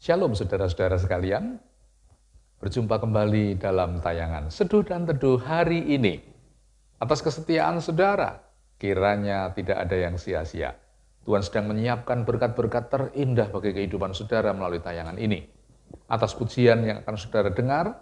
Shalom saudara-saudara sekalian, berjumpa kembali dalam tayangan Seduh dan Teduh hari ini. Atas kesetiaan saudara, kiranya tidak ada yang sia-sia. Tuhan sedang menyiapkan berkat-berkat terindah bagi kehidupan saudara melalui tayangan ini. Atas pujian yang akan saudara dengar,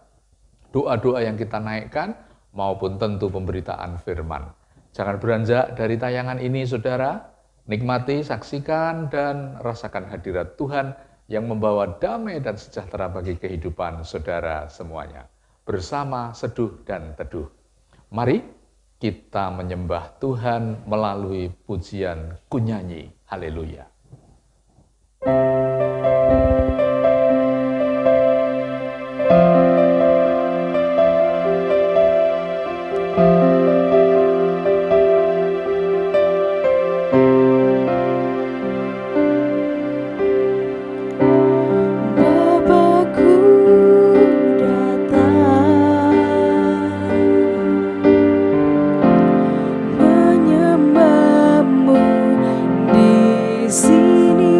doa-doa yang kita naikkan, maupun tentu pemberitaan firman. Jangan beranjak dari tayangan ini saudara, nikmati, saksikan, dan rasakan hadirat Tuhan yang membawa damai dan sejahtera bagi kehidupan saudara semuanya. Bersama Seduh dan Teduh. Mari kita menyembah Tuhan melalui pujian kunyanyi. Haleluya. Menyembahmu di sini.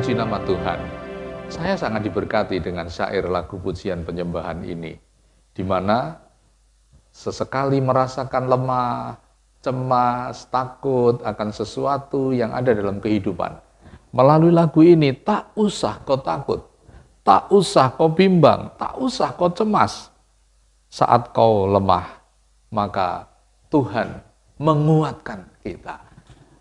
memuji nama Tuhan. Saya sangat diberkati dengan syair lagu pujian penyembahan ini, di mana sesekali merasakan lemah, cemas, takut akan sesuatu yang ada dalam kehidupan. Melalui lagu ini, tak usah kau takut, tak usah kau bimbang, tak usah kau cemas. Saat kau lemah, maka Tuhan menguatkan kita.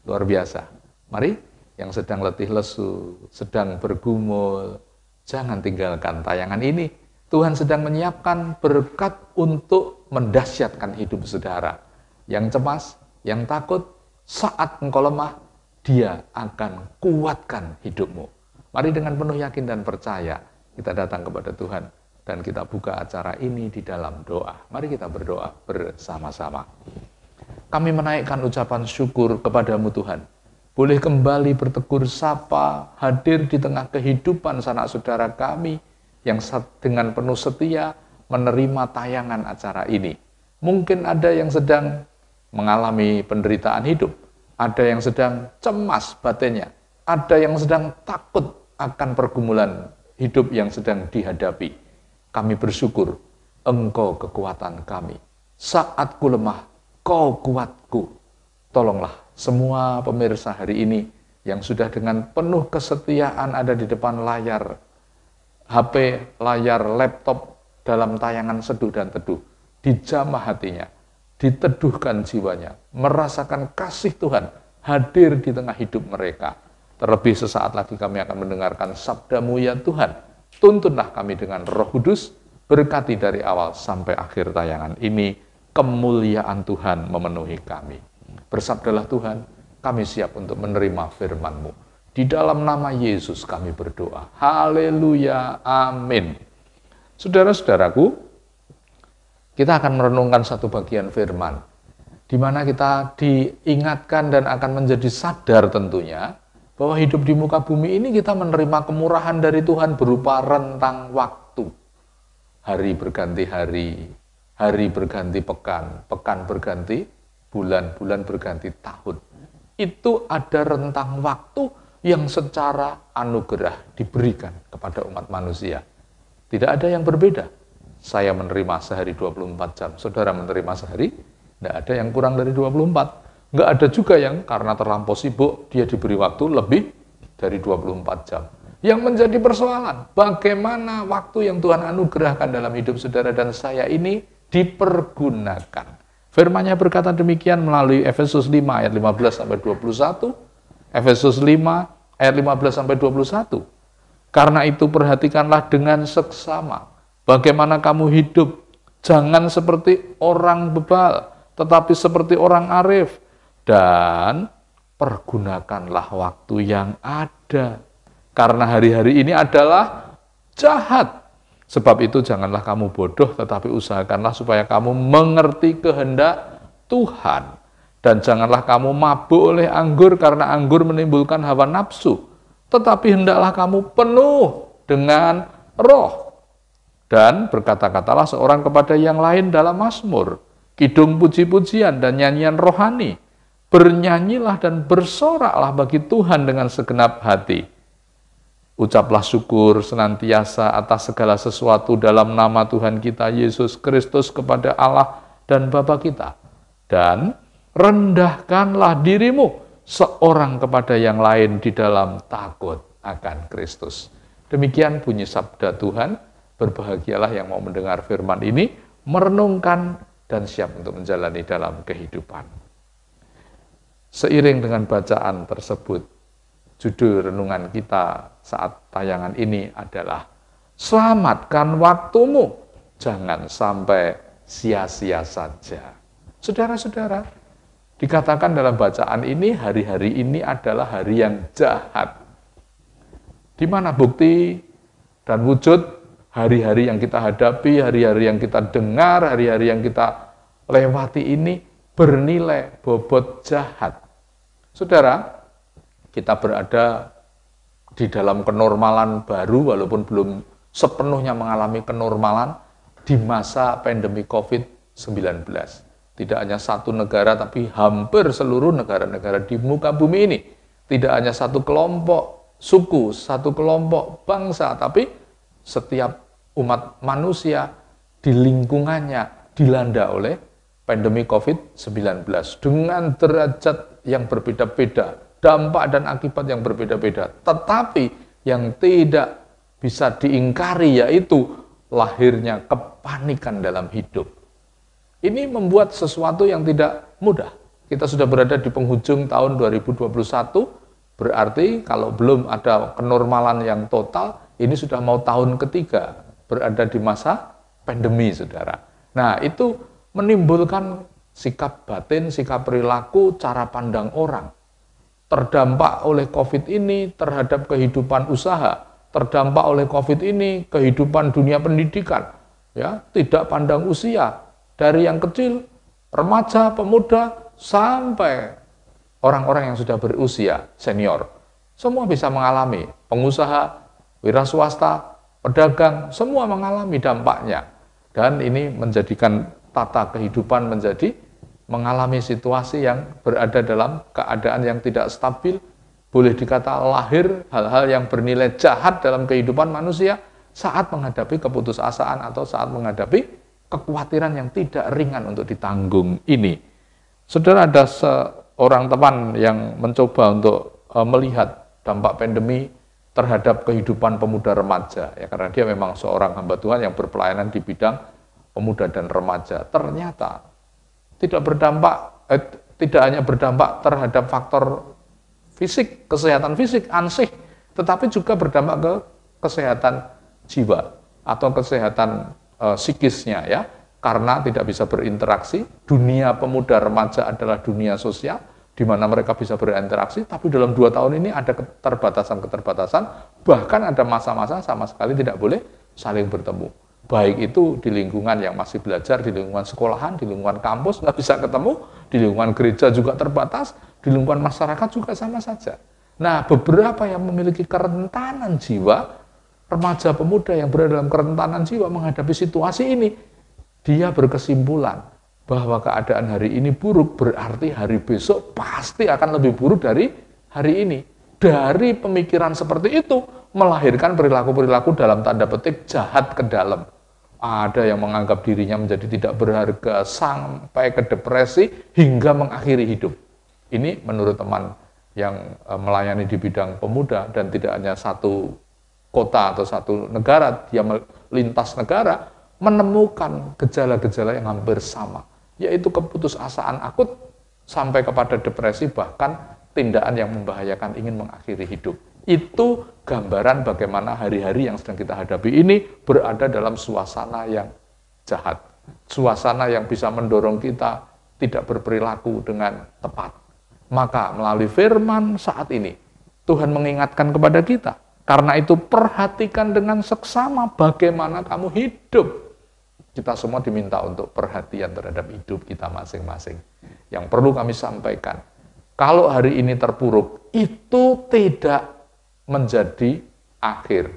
Luar biasa. Mari, yang sedang letih lesu, sedang bergumul, jangan tinggalkan tayangan ini. Tuhan sedang menyiapkan berkat untuk mendahsyatkan hidup saudara. Yang cemas, yang takut, saat engkau lemah, Dia akan kuatkan hidupmu. Mari dengan penuh yakin dan percaya, kita datang kepada Tuhan dan kita buka acara ini di dalam doa. Mari kita berdoa bersama-sama. Kami menaikkan ucapan syukur kepadamu Tuhan. Boleh kembali bertegur sapa, hadir di tengah kehidupan sanak saudara kami yang dengan penuh setia menerima tayangan acara ini. Mungkin ada yang sedang mengalami penderitaan hidup, ada yang sedang cemas batinnya, ada yang sedang takut akan pergumulan hidup yang sedang dihadapi. Kami bersyukur, Engkau kekuatan kami. Saat ku lemah, Kau kuatku. Tolonglah semua pemirsa hari ini yang sudah dengan penuh kesetiaan ada di depan layar HP, layar laptop dalam tayangan seduh dan teduh. Dijamah hatinya, diteduhkan jiwanya, merasakan kasih Tuhan hadir di tengah hidup mereka. Terlebih sesaat lagi kami akan mendengarkan sabda-Mu ya Tuhan. Tuntunlah kami dengan Roh Kudus, berkati dari awal sampai akhir tayangan ini, kemuliaan Tuhan memenuhi kami. Bersabdalah Tuhan, kami siap untuk menerima firman-Mu. Di dalam nama Yesus kami berdoa. Haleluya, amin. Saudara-saudaraku, kita akan merenungkan satu bagian firman, di mana kita diingatkan dan akan menjadi sadar tentunya, bahwa hidup di muka bumi ini kita menerima kemurahan dari Tuhan berupa rentang waktu. Hari berganti hari berganti pekan, pekan berganti bulan, bulan berganti tahun. Itu ada rentang waktu yang secara anugerah diberikan kepada umat manusia. Tidak ada yang berbeda. Saya menerima sehari 24 jam, saudara menerima sehari, tidak ada yang kurang dari 24. Nggak ada juga yang karena terlampau sibuk, dia diberi waktu lebih dari 24 jam. Yang menjadi persoalan, bagaimana waktu yang Tuhan anugerahkan dalam hidup saudara dan saya ini dipergunakan. Firman-Nya berkata demikian melalui Efesus 5 ayat 15-21, Efesus 5 ayat 15-21. Karena itu perhatikanlah dengan seksama bagaimana kamu hidup, jangan seperti orang bebal, tetapi seperti orang arif, dan pergunakanlah waktu yang ada. Karena hari-hari ini adalah jahat. Sebab itu janganlah kamu bodoh, tetapi usahakanlah supaya kamu mengerti kehendak Tuhan. Dan janganlah kamu mabuk oleh anggur, karena anggur menimbulkan hawa nafsu. Tetapi hendaklah kamu penuh dengan roh. Dan berkata-katalah seorang kepada yang lain dalam mazmur, kidung puji-pujian dan nyanyian rohani. Bernyanyilah dan bersoraklah bagi Tuhan dengan segenap hati. Ucaplah syukur senantiasa atas segala sesuatu dalam nama Tuhan kita Yesus Kristus kepada Allah dan Bapa kita. Dan rendahkanlah dirimu seorang kepada yang lain di dalam takut akan Kristus. Demikian bunyi sabda Tuhan. Berbahagialah yang mau mendengar firman ini, merenungkan dan siap untuk menjalani dalam kehidupan. Seiring dengan bacaan tersebut, judul renungan kita saat tayangan ini adalah selamatkan waktumu, jangan sampai sia-sia saja. Saudara-saudara, dikatakan dalam bacaan ini, hari-hari ini adalah hari yang jahat. Di mana bukti dan wujud hari-hari yang kita hadapi, hari-hari yang kita dengar, hari-hari yang kita lewati ini bernilai bobot jahat. Saudara, kita berada di dalam kenormalan baru, walaupun belum sepenuhnya mengalami kenormalan di masa pandemi COVID-19. Tidak hanya satu negara, tapi hampir seluruh negara-negara di muka bumi ini. Tidak hanya satu kelompok suku, satu kelompok bangsa, tapi setiap umat manusia di lingkungannya dilanda oleh pandemi COVID-19 dengan derajat yang berbeda-beda, dampak dan akibat yang berbeda-beda. Tetapi yang tidak bisa diingkari yaitu lahirnya kepanikan dalam hidup. Ini membuat sesuatu yang tidak mudah. Kita sudah berada di penghujung tahun 2021, berarti kalau belum ada kenormalan yang total, ini sudah mau tahun ketiga berada di masa pandemi, saudara. Nah, itu menimbulkan sikap batin, sikap perilaku, cara pandang orang. Terdampak oleh COVID ini terhadap kehidupan usaha, terdampak oleh COVID ini kehidupan dunia pendidikan, ya, tidak pandang usia, dari yang kecil, remaja, pemuda, sampai orang-orang yang sudah berusia senior. Semua bisa mengalami, pengusaha, wira swasta, pedagang, semua mengalami dampaknya. Dan ini menjadikan tata kehidupan mengalami situasi yang berada dalam keadaan yang tidak stabil, boleh dikata lahir hal-hal yang bernilai jahat dalam kehidupan manusia saat menghadapi keputusasaan atau saat menghadapi kekhawatiran yang tidak ringan untuk ditanggung ini. Saudara, ada seorang teman yang mencoba untuk melihat dampak pandemi terhadap kehidupan pemuda remaja, ya, karena dia memang seorang hamba Tuhan yang berpelayanan di bidang pemuda dan remaja. Ternyata tidak hanya berdampak terhadap faktor fisik, kesehatan fisik, ansih, tetapi juga berdampak ke kesehatan jiwa atau kesehatan psikisnya, ya, karena tidak bisa berinteraksi. Dunia pemuda remaja adalah dunia sosial di mana mereka bisa berinteraksi, tapi dalam 2 tahun ini ada keterbatasan, bahkan ada masa-masa sama sekali tidak boleh saling bertemu. Baik itu di lingkungan yang masih belajar, di lingkungan sekolahan, di lingkungan kampus nggak bisa ketemu, di lingkungan gereja juga terbatas, di lingkungan masyarakat juga sama saja. Nah, beberapa yang memiliki kerentanan jiwa, remaja pemuda yang berada dalam kerentanan jiwa menghadapi situasi ini, dia berkesimpulan bahwa keadaan hari ini buruk, berarti hari besok pasti akan lebih buruk dari hari ini. Dari pemikiran seperti itu, melahirkan perilaku-perilaku dalam tanda petik jahat ke dalam. Ada yang menganggap dirinya menjadi tidak berharga sampai ke depresi hingga mengakhiri hidup. Ini menurut teman yang melayani di bidang pemuda dan tidak hanya satu kota atau satu negara, dia melintas negara, menemukan gejala-gejala yang hampir sama, yaitu keputusasaan akut sampai kepada depresi, bahkan tindakan yang membahayakan ingin mengakhiri hidup. Itu gambaran bagaimana hari-hari yang sedang kita hadapi ini berada dalam suasana yang jahat. Suasana yang bisa mendorong kita tidak berperilaku dengan tepat. Maka melalui firman saat ini, Tuhan mengingatkan kepada kita. Karena itu perhatikan dengan seksama bagaimana kamu hidup. Kita semua diminta untuk perhatian terhadap hidup kita masing-masing. Yang perlu kami sampaikan, kalau hari ini terpuruk, itu tidak menjadi akhir.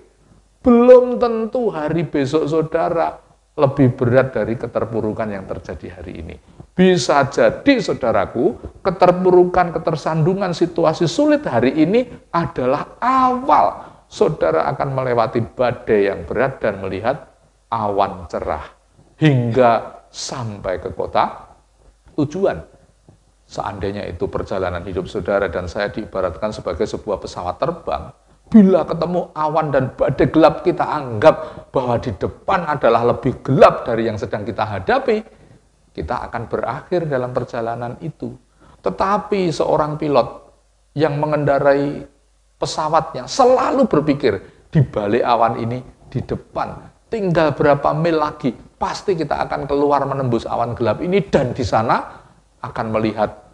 Belum tentu hari besok saudara lebih berat dari keterpurukan yang terjadi hari ini. Bisa jadi saudaraku, keterpurukan, ketersandungan situasi sulit hari ini adalah awal saudara akan melewati badai yang berat dan melihat awan cerah hingga sampai ke kota tujuan. Seandainya itu perjalanan hidup saudara dan saya diibaratkan sebagai sebuah pesawat terbang, bila ketemu awan dan badai gelap kita anggap bahwa di depan adalah lebih gelap dari yang sedang kita hadapi, kita akan berakhir dalam perjalanan itu. Tetapi seorang pilot yang mengendarai pesawatnya selalu berpikir, di balik awan ini, di depan, tinggal berapa mil lagi, pasti kita akan keluar menembus awan gelap ini, dan di sana akan melihat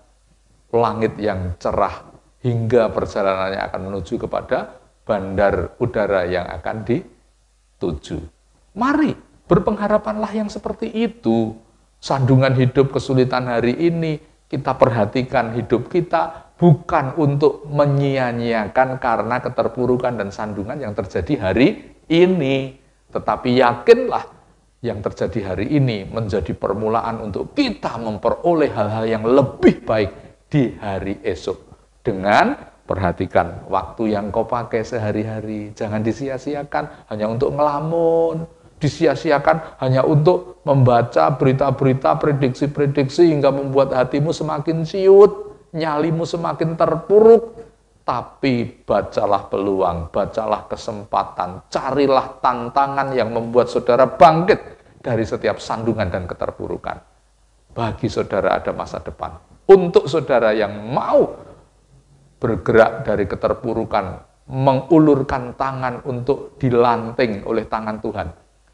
langit yang cerah, hingga perjalanannya akan menuju kepada bandar udara yang akan dituju. Mari, berpengharapanlah yang seperti itu. Sandungan hidup, kesulitan hari ini, kita perhatikan hidup kita bukan untuk menyia-nyiakan karena keterpurukan dan sandungan yang terjadi hari ini. Tetapi yakinlah yang terjadi hari ini menjadi permulaan untuk kita memperoleh hal-hal yang lebih baik di hari esok. Dengan Perhatikan waktu yang kau pakai sehari-hari. Jangan disia-siakan hanya untuk ngelamun. Disia-siakan hanya untuk membaca berita-berita, prediksi-prediksi hingga membuat hatimu semakin ciut, nyalimu semakin terpuruk. Tapi bacalah peluang, bacalah kesempatan, carilah tantangan yang membuat saudara bangkit dari setiap sandungan dan keterpurukan. Bagi saudara ada masa depan. Untuk saudara yang mau bergerak dari keterpurukan, mengulurkan tangan untuk dilanting oleh tangan Tuhan.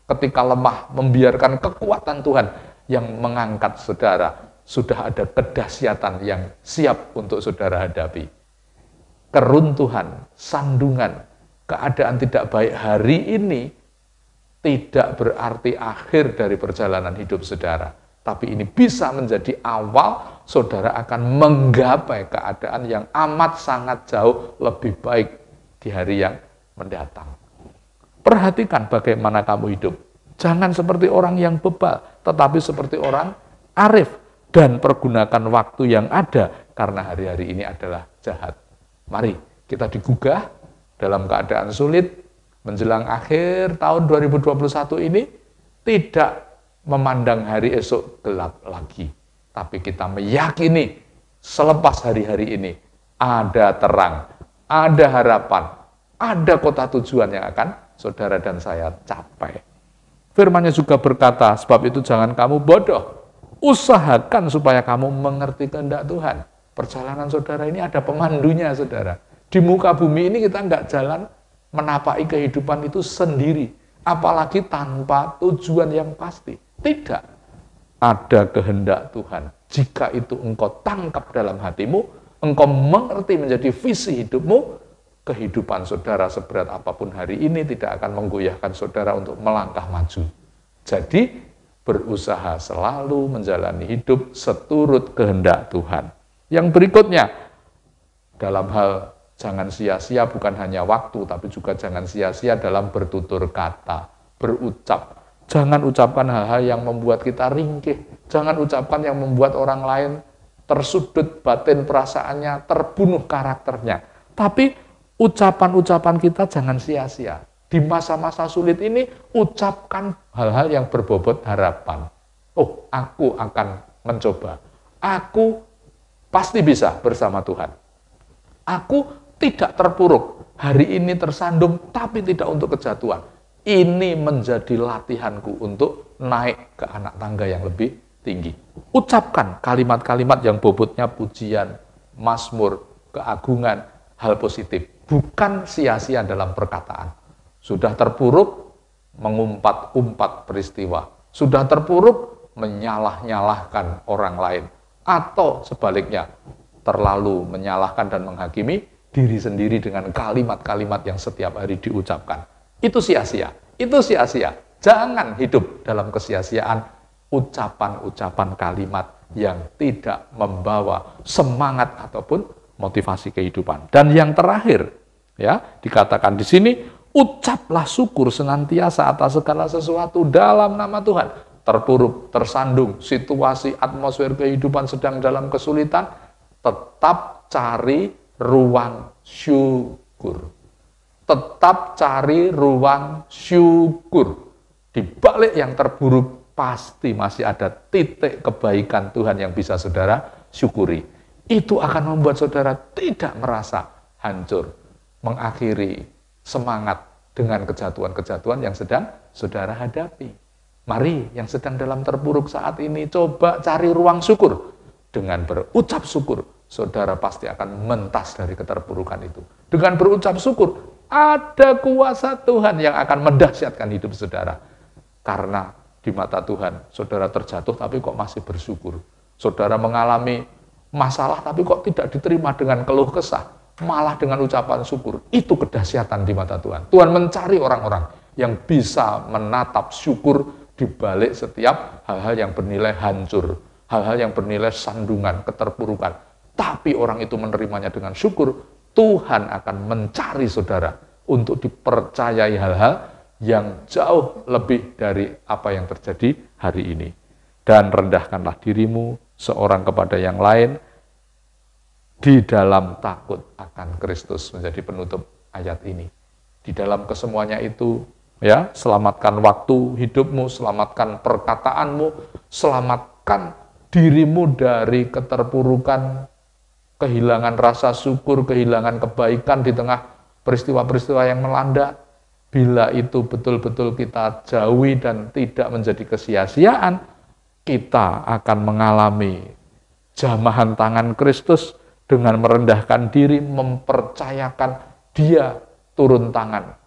Ketika lemah, membiarkan kekuatan Tuhan yang mengangkat saudara. Sudah ada kedahsyatan yang siap untuk saudara hadapi. Keruntuhan, sandungan, keadaan tidak baik hari ini tidak berarti akhir dari perjalanan hidup saudara. Tapi ini bisa menjadi awal saudara akan menggapai keadaan yang amat sangat jauh lebih baik di hari yang mendatang. Perhatikan bagaimana kamu hidup. Jangan seperti orang yang bebal, tetapi seperti orang arif. Dan pergunakan waktu yang ada, karena hari-hari ini adalah jahat. Mari kita digugah dalam keadaan sulit, menjelang akhir tahun 2021 ini, tidak memandang hari esok gelap lagi. Tapi kita meyakini selepas hari-hari ini ada terang, ada harapan, ada kota tujuan yang akan saudara dan saya capai. Firman-Nya juga berkata, sebab itu jangan kamu bodoh. Usahakan supaya kamu mengerti kehendak Tuhan. Perjalanan saudara ini ada pemandunya, saudara. Di muka bumi ini kita nggak jalan menapaki kehidupan itu sendiri. Apalagi tanpa tujuan yang pasti. Tidak. Ada kehendak Tuhan. Jika itu engkau tangkap dalam hatimu, engkau mengerti menjadi visi hidupmu, kehidupan saudara seberat apapun hari ini tidak akan menggoyahkan saudara untuk melangkah maju. Jadi, berusaha selalu menjalani hidup seturut kehendak Tuhan. Yang berikutnya, dalam hal jangan sia-sia bukan hanya waktu, tapi juga jangan sia-sia dalam bertutur kata, berucap. Jangan ucapkan hal-hal yang membuat kita ringkih. Jangan ucapkan yang membuat orang lain tersudut batin perasaannya, terbunuh karakternya. Tapi ucapan-ucapan kita jangan sia-sia. Di masa-masa sulit ini, ucapkan hal-hal yang berbobot harapan. Oh, aku akan mencoba. Aku pasti bisa bersama Tuhan. Aku tidak terpuruk. Hari ini tersandung, tapi tidak untuk kejatuhan. Ini menjadi latihanku untuk naik ke anak tangga yang lebih tinggi. Ucapkan kalimat-kalimat yang bobotnya pujian, mazmur, keagungan, hal positif. Bukan sia-sia dalam perkataan. Sudah terpuruk, mengumpat-umpat peristiwa. Sudah terpuruk, menyalah-nyalahkan orang lain. Atau sebaliknya, terlalu menyalahkan dan menghakimi diri sendiri dengan kalimat-kalimat yang setiap hari diucapkan. Itu sia-sia, itu sia-sia. Jangan hidup dalam kesia-siaan ucapan-ucapan kalimat yang tidak membawa semangat ataupun motivasi kehidupan. Dan yang terakhir, ya, dikatakan di sini, ucaplah syukur senantiasa atas segala sesuatu dalam nama Tuhan. Terpuruk, tersandung, situasi, atmosfer kehidupan sedang dalam kesulitan, tetap cari ruang syukur. Tetap cari ruang syukur. Di balik yang terburuk, pasti masih ada titik kebaikan Tuhan yang bisa saudara syukuri. Itu akan membuat saudara tidak merasa hancur, mengakhiri semangat dengan kejatuhan-kejatuhan yang sedang saudara hadapi. Mari yang sedang dalam terpuruk saat ini, coba cari ruang syukur. Dengan berucap syukur, saudara pasti akan mentas dari keterpurukan itu. Dengan berucap syukur, ada kuasa Tuhan yang akan mendahsyatkan hidup saudara. Karena di mata Tuhan, saudara terjatuh tapi kok masih bersyukur. Saudara mengalami masalah tapi kok tidak diterima dengan keluh kesah. Malah dengan ucapan syukur. Itu kedahsyatan di mata Tuhan. Tuhan mencari orang-orang yang bisa menatap syukur di balik setiap hal-hal yang bernilai hancur. Hal-hal yang bernilai sandungan, keterpurukan. Tapi orang itu menerimanya dengan syukur. Tuhan akan mencari saudara untuk dipercayai hal-hal yang jauh lebih dari apa yang terjadi hari ini. Dan rendahkanlah dirimu seorang kepada yang lain. Di dalam takut akan Kristus menjadi penutup ayat ini. Di dalam kesemuanya itu, ya, selamatkan waktu hidupmu, selamatkan perkataanmu, selamatkan dirimu dari keterpurukan, kehilangan rasa syukur, kehilangan kebaikan di tengah peristiwa-peristiwa yang melanda. Bila itu betul-betul kita jauhi dan tidak menjadi kesia-siaan, kita akan mengalami jamahan tangan Kristus dengan merendahkan diri, mempercayakan Dia turun tangan.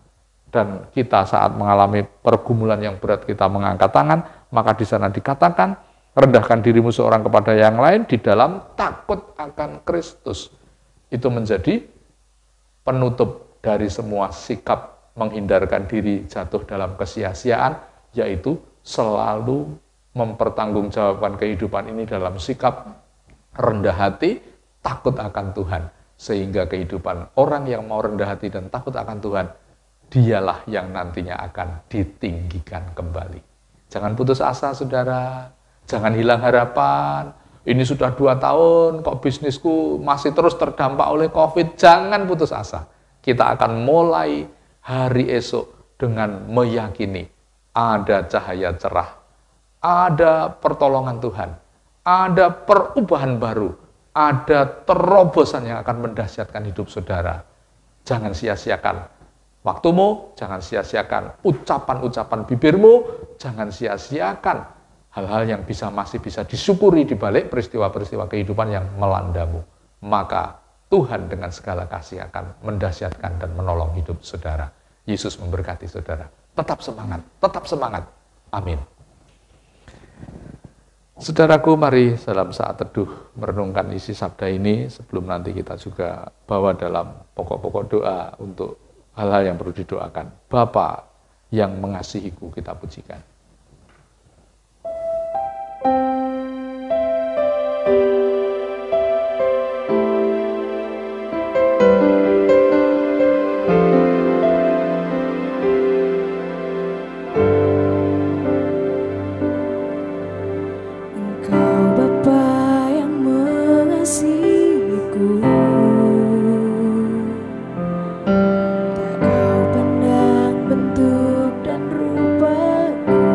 Dan kita saat mengalami pergumulan yang berat, kita mengangkat tangan, maka di sana dikatakan, rendahkan dirimu seorang kepada yang lain di dalam takut akan Kristus. Itu menjadi penutup dari semua sikap menghindarkan diri jatuh dalam kesia-siaan, yaitu selalu mempertanggungjawabkan kehidupan ini dalam sikap rendah hati, takut akan Tuhan. Sehingga kehidupan orang yang mau rendah hati dan takut akan Tuhan, dialah yang nantinya akan ditinggikan kembali. Jangan putus asa, saudara. Jangan hilang harapan. Ini sudah 2 tahun, kok bisnisku masih terus terdampak oleh COVID. Jangan putus asa. Kita akan mulai hari esok dengan meyakini ada cahaya cerah, ada pertolongan Tuhan, ada perubahan baru, ada terobosan yang akan mendahsyatkan hidup saudara. Jangan sia-siakan waktumu, jangan sia-siakan ucapan-ucapan bibirmu, jangan sia-siakan hal-hal yang masih bisa disyukuri di balik peristiwa-peristiwa kehidupan yang melandamu. Maka Tuhan dengan segala kasih akan mendahsyatkan dan menolong hidup saudara. Yesus memberkati saudara. Tetap semangat, tetap semangat. Amin. Saudaraku, mari dalam saat teduh merenungkan isi sabda ini sebelum nanti kita juga bawa dalam pokok-pokok doa untuk hal-hal yang perlu didoakan. Bapa yang mengasihiku, kita pujikan. Tak kau pandang bentuk dan rupaku,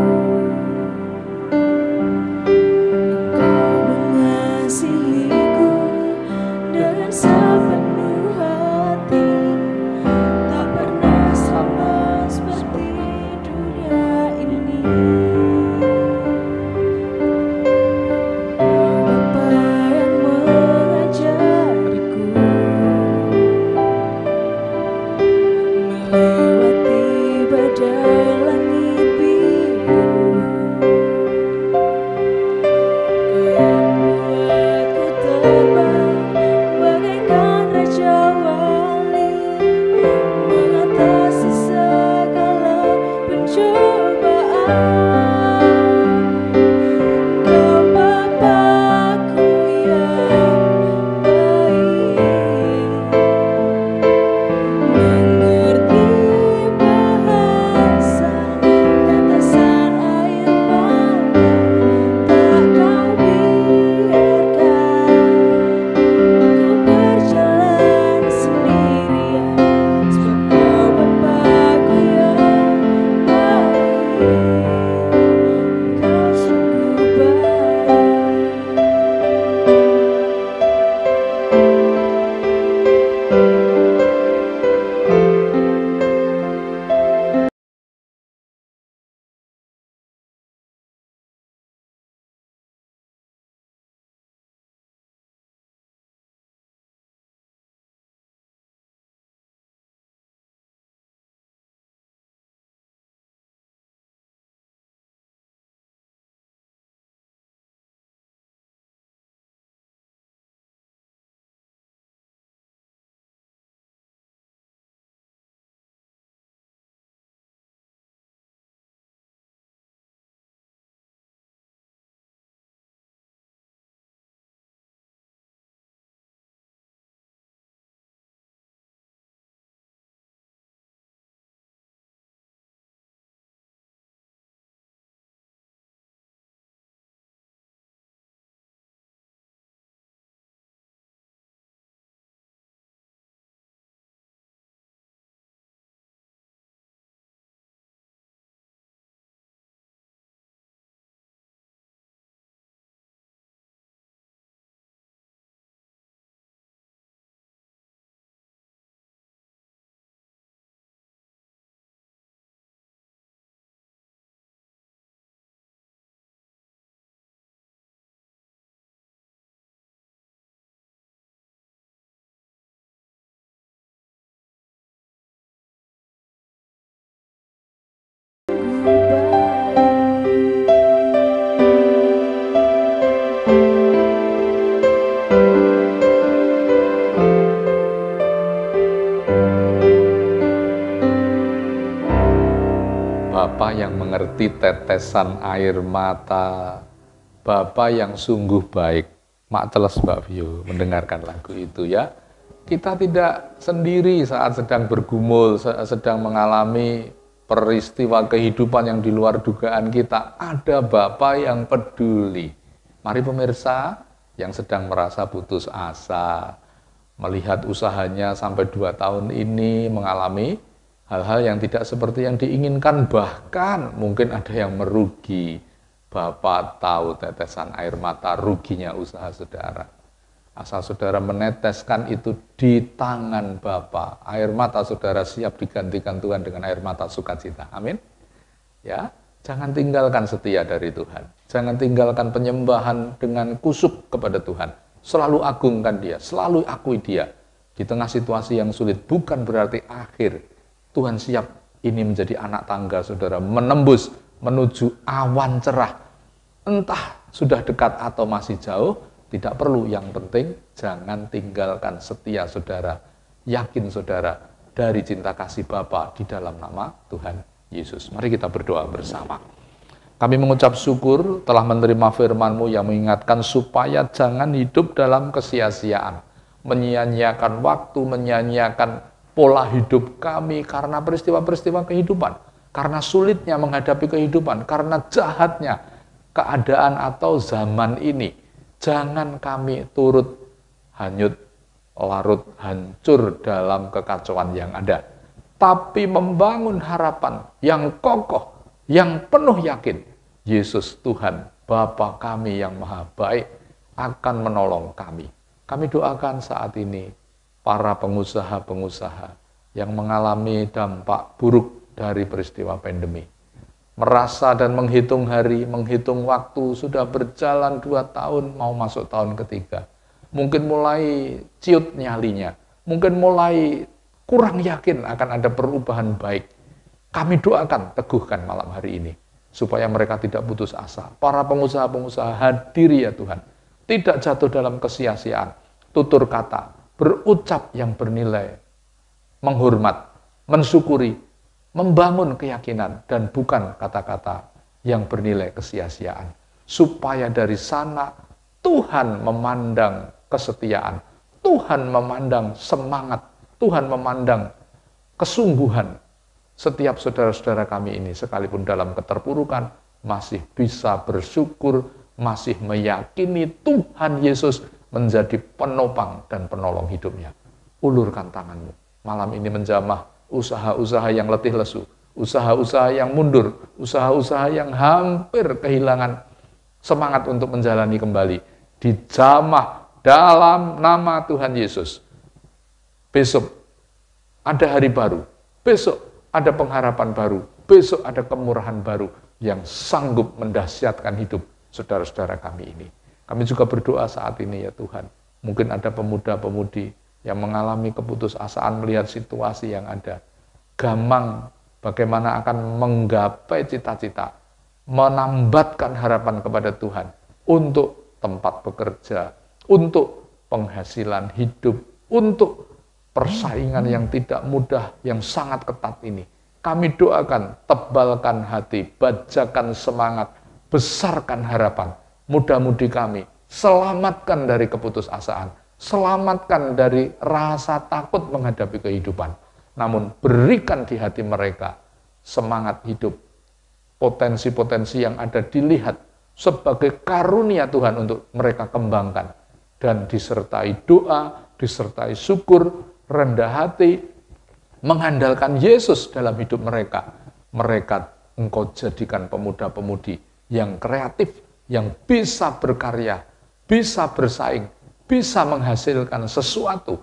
seperti tetesan air mata Bapa yang sungguh baik. Makteles Mbak Vio mendengarkan lagu itu ya. Kita tidak sendiri saat sedang bergumul, sedang mengalami peristiwa kehidupan yang di luar dugaan kita. Ada Bapa yang peduli. Mari pemirsa yang sedang merasa putus asa, melihat usahanya sampai 2 tahun ini mengalami hal-hal yang tidak seperti yang diinginkan, bahkan mungkin ada yang merugi. Bapak tahu tetesan air mata ruginya usaha saudara. Asal saudara meneteskan itu di tangan Bapa, air mata saudara siap digantikan Tuhan dengan air mata sukacita. Amin. Ya, jangan tinggalkan setia dari Tuhan. Jangan tinggalkan penyembahan dengan kusuk kepada Tuhan. Selalu agungkan Dia, selalu akui Dia. Di tengah situasi yang sulit bukan berarti akhir. Tuhan siap ini menjadi anak tangga saudara, menembus menuju awan cerah. Entah sudah dekat atau masih jauh, tidak perlu. Yang penting jangan tinggalkan setia saudara. Yakin saudara dari cinta kasih Bapa di dalam nama Tuhan Yesus. Mari kita berdoa bersama. Kami mengucap syukur telah menerima firman-Mu yang mengingatkan supaya jangan hidup dalam kesia-siaan. Menyia-nyiakan waktu, menyia-nyiakan pola hidup kami karena peristiwa-peristiwa kehidupan. Karena sulitnya menghadapi kehidupan, karena jahatnya keadaan atau zaman ini. Jangan kami turut hanyut, larut, hancur dalam kekacauan yang ada. Tapi membangun harapan yang kokoh, yang penuh yakin. Yesus Tuhan, Bapa kami yang maha baik, akan menolong kami. Kami doakan saat ini para pengusaha-pengusaha yang mengalami dampak buruk dari peristiwa pandemi. Merasa dan menghitung hari, menghitung waktu, sudah berjalan 2 tahun, mau masuk tahun ketiga. Mungkin mulai ciut nyalinya, mungkin mulai kurang yakin akan ada perubahan baik. Kami doakan, teguhkan malam hari ini, supaya mereka tidak putus asa. Para pengusaha-pengusaha hadiri ya Tuhan, tidak jatuh dalam kesia-siaan, tutur kata, berucap yang bernilai, menghormat, mensyukuri, membangun keyakinan, dan bukan kata-kata yang bernilai kesia-siaan. Supaya dari sana Tuhan memandang kesetiaan, Tuhan memandang semangat, Tuhan memandang kesungguhan setiap saudara-saudara kami ini, sekalipun dalam keterpurukan, masih bisa bersyukur, masih meyakini Tuhan Yesus menjadi penopang dan penolong hidupnya. Ulurkan tanganmu malam ini menjamah usaha-usaha yang letih lesu, usaha-usaha yang mundur, usaha-usaha yang hampir kehilangan semangat untuk menjalani kembali. Dijamah dalam nama Tuhan Yesus. Besok ada hari baru, besok ada pengharapan baru, besok ada kemurahan baru yang sanggup mendahsyatkan hidup saudara-saudara kami ini. Kami juga berdoa saat ini ya Tuhan, mungkin ada pemuda-pemudi yang mengalami keputusasaan melihat situasi yang ada. Gamang bagaimana akan menggapai cita-cita, menambatkan harapan kepada Tuhan untuk tempat bekerja, untuk penghasilan hidup, untuk persaingan yang tidak mudah, yang sangat ketat ini. Kami doakan, tebalkan hati, bajakan semangat, besarkan harapan. Mudah-mudi kami, selamatkan dari keputusasaan. Selamatkan dari rasa takut menghadapi kehidupan. Namun berikan di hati mereka semangat hidup. Potensi-potensi yang ada dilihat sebagai karunia Tuhan untuk mereka kembangkan. Dan disertai doa, disertai syukur, rendah hati, mengandalkan Yesus dalam hidup mereka. Mereka Engkau jadikan pemuda-pemudi yang kreatif, yang bisa berkarya, bisa bersaing, bisa menghasilkan sesuatu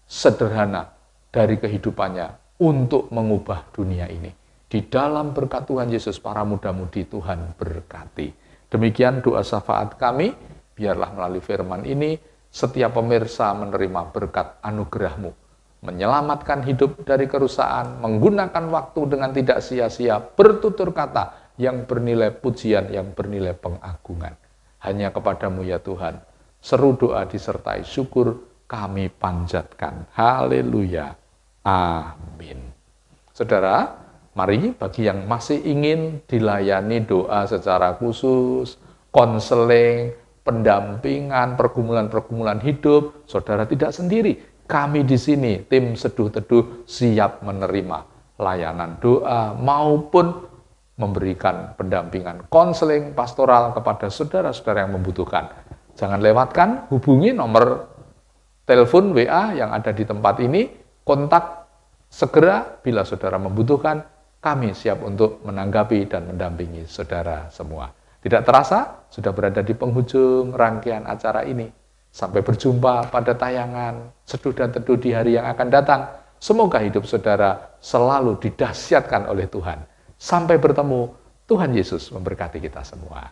sederhana dari kehidupannya untuk mengubah dunia ini. Di dalam berkat Tuhan Yesus, para muda-mudi Tuhan berkati. Demikian doa syafaat kami, biarlah melalui firman ini, setiap pemirsa menerima berkat anugerah-Mu, menyelamatkan hidup dari kerusakan, menggunakan waktu dengan tidak sia-sia, bertutur kata yang bernilai pujian, yang bernilai pengagungan. Hanya kepadamu ya Tuhan, seru doa disertai syukur kami panjatkan. Haleluya. Amin. Saudara, Mari bagi yang masih ingin dilayani doa secara khusus, konseling, pendampingan, pergumulan-pergumulan hidup, saudara tidak sendiri. Kami di sini, tim Seduh Teduh, siap menerima layanan doa maupun memberikan pendampingan konseling pastoral kepada saudara-saudara yang membutuhkan. Jangan lewatkan, hubungi nomor telepon WA yang ada di tempat ini, kontak segera bila saudara membutuhkan, kami siap untuk menanggapi dan mendampingi saudara semua. Tidak terasa, sudah berada di penghujung rangkaian acara ini. Sampai berjumpa pada tayangan Seduh dan Teduh di hari yang akan datang. Semoga hidup saudara selalu didahsyatkan oleh Tuhan. Sampai bertemu, Tuhan Yesus memberkati kita semua.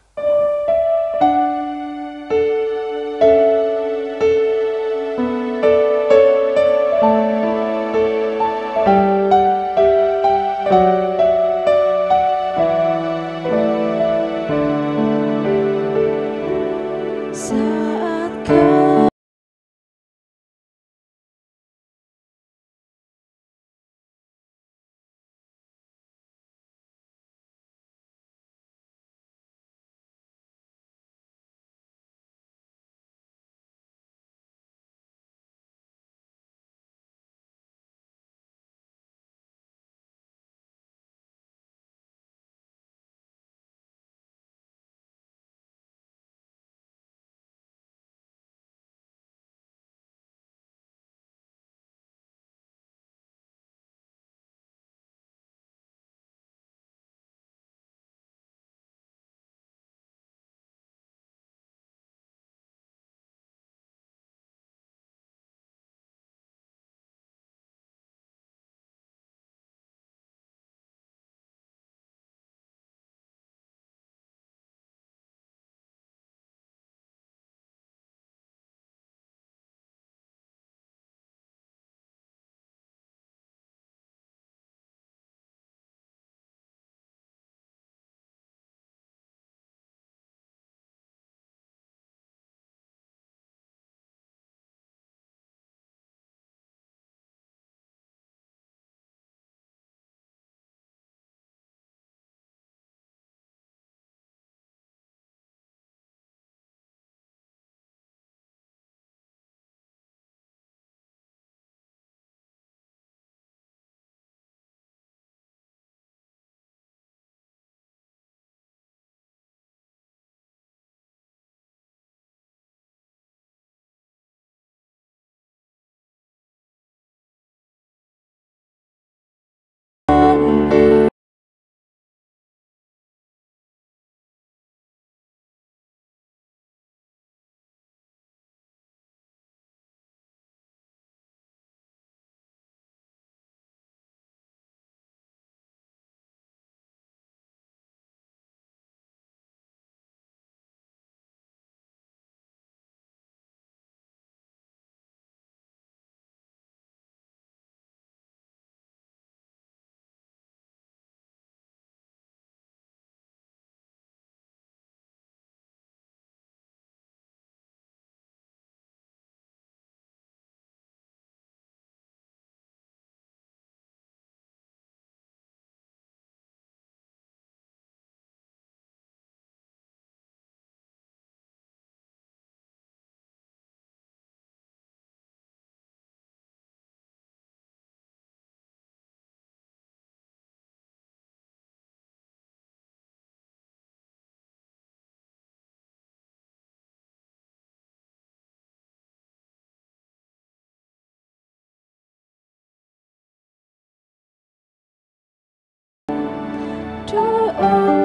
Doa